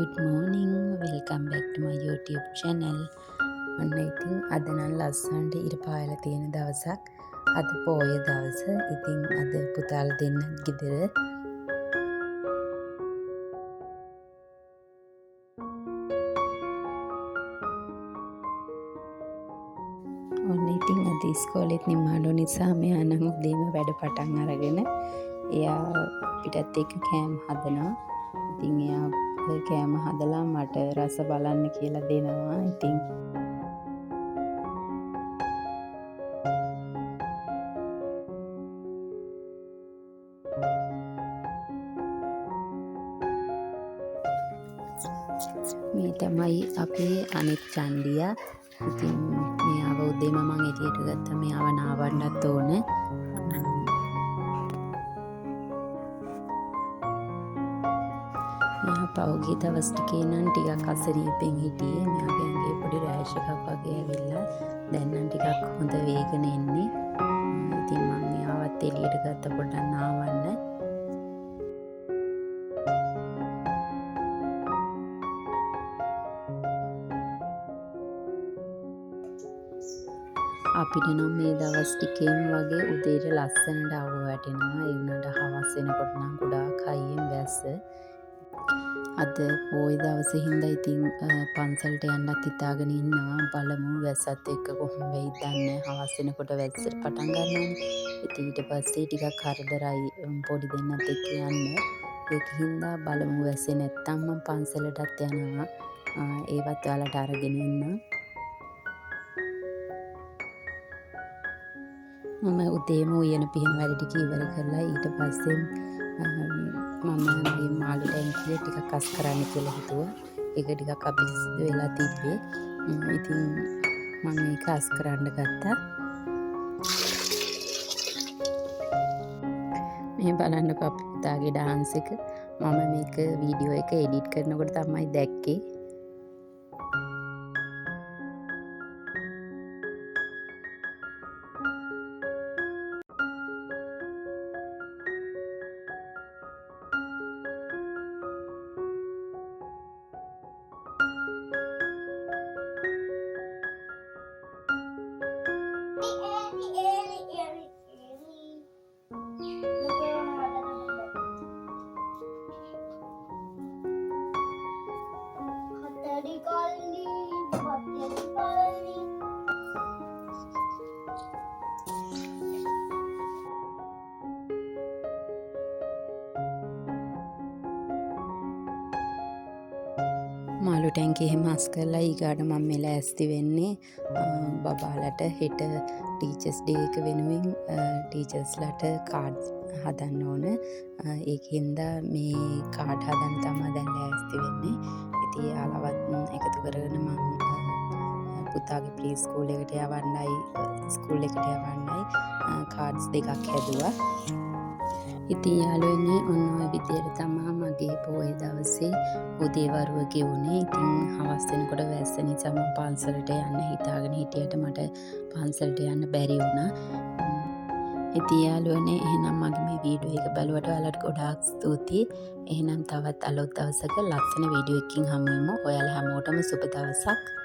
Good morning, welcome back to my YouTube channel. ඔන්න ඉතින් අද නම් ලස්සනට ඉර පායලා තියෙන දවසක්. අද පොය දවස. ඉතින් අද පුතාලා දෙන්නත් ගෙදර. ඔන්න ඉතින් අද ඉස්කෝලේත් නිමාඩු නිසා මෙයා නම් උදේම වැඩ පටන් අරගෙන එයා පිටත් එක්ක කෑම හදනවා. ඉතින් එයා කෑම හදලා මට රස බලන්න කියලා දෙනවා. ඉතින් මේ තමයි අපේ අනිත් චන්ඩියා. ඉතින් මෙයාව උදේම මම එළියට ගත්තා. මෙයාව නාවන්නත් ඕනේ. පෞගේ දවස් ටිකේ නම් ටිකක් අසනීපෙන් හිටියේ. මෙයාගේ ඇඟේ පොඩි රෑෂ් එකක් වගේ ඇවිල්ලා දැන් නම් ටිකක් හොඳ වේගන එන්නේ. ඉතින් මම මෙයාවත් එළියට ගත්ත පොඩ්ඩක් නාවන්න. අපිට නම් මේ දවස් ටිකේම වගේ උදේට ලස්සනට අවුව වැටෙනවා. ඒ වුණාට හවස් වෙනකොට නම් ගොඩාක් හයියෙන් වැස්ස. අද පොයි දවසේ හින්දා ඉතින් පන්සලට යන්නත් හිතාගෙන ඉන්නවා. බලමු වැස්සත් එක්ක කොහොම වෙයිද දන්නේ නැහැ. හවස් වෙනකොට වැස්සට පටන් ගන්නවානේ. ඉතින් ඊට පස්සේ ටිකක් කරදරයි පොඩි දෙන්නත් එක්ක යන්න. ඒක හින්දා බලමු වැස්සේ නැත්තම් මම පන්සලටත් යනවා. ඒවත් ඔයාලට අරගෙන එන්න. මම උදේම උයන පිහන වැඩ ටික ඉවර කරලා ඊට පස්සේ මම මේ මාළු ටැංකිය ටිකක් අස් කරන්න කියලා හිතුවා. ඒක ටිකක් අපිරිසිදු වෙලා තිබ්බේ. ඉතින් මම ඒක අස් කරන්න ගත්තා. මේ බලන්නකෝ අපේ පුතාගේ ඩාන්ස් එක. මම මේක වීඩියෝ එක එඩිට් කරනකොට තමයි දැක්කේ. මාළු ටැංකිය එහෙම අස් කරලා ඊගාට මම මේ ලෑස්ති වෙන්නේ බබාලට හෙට ටීචර්ස් ඩේ එක වෙනුවෙන් ටීචර්ස්ලාට කාඩ්ස් හදන්න ඕන. ඒකින්ද මේ කාඩ් හදන්න තමයි දැන් ලෑස්ති වෙන්නේ. ඉතින් යාළුවත් එකතු කරගෙන මම පුතාගේ ප්‍රී ස්කූල් එකට යවන්නයි ස්කූල් එකට යවන්නයි කාඩ්ස් දෙකක් හැදුවා. ඉතින් යාළුවනේ ඔන්න ඔය විදියට තමයි මගේ පොය දවසේ උදේවරුව ගෙවුනේ. ඉතින් හවස් වෙනකොට වැස්ස නිසා මම පන්සලට යන්න හිතාගෙන හිටියට මට පන්සලට යන්න බැරි වුණා. ඉතින් යාළුවනේ එහෙනම් මගේ මේ වීඩියෝ එක බලුවට ඔයාලට ගොඩාක් ස්තුතියි. එහෙනම් තවත් අලුත් දවසක ලස්සන වීඩියෝ එකකින් හමු වෙමු. ඔයාලා හැමෝටම සුබ දවසක්.